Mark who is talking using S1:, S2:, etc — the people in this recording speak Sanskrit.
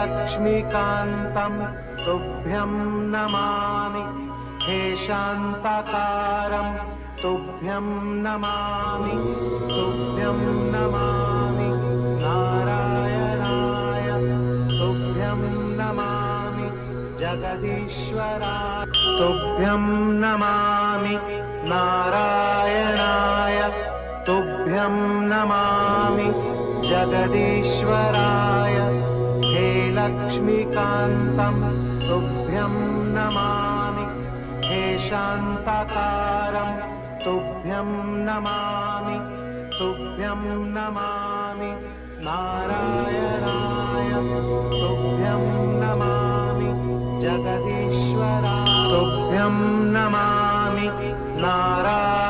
S1: लक्ष्मीकान्तं तुभ्यं नमामि। हे शान्ताकारं तुभ्यं नमामि। तुभ्यं नमामि नारायणाय तुभ्यं नमामि। जगदीश्वराय तुभ्यं नमामि। नारायणाय तुभ्यं नमामि। जगदीश्वराय हे लक्ष्मीकान्तं तुभ्यं नमामि। हे शान्ताकारं तुभ्यं नमामि। तुभ्यं नमामि नारायणाय तुभ्यं नमामि। जगदीश्वराय तुभ्यं नमामि। नारायण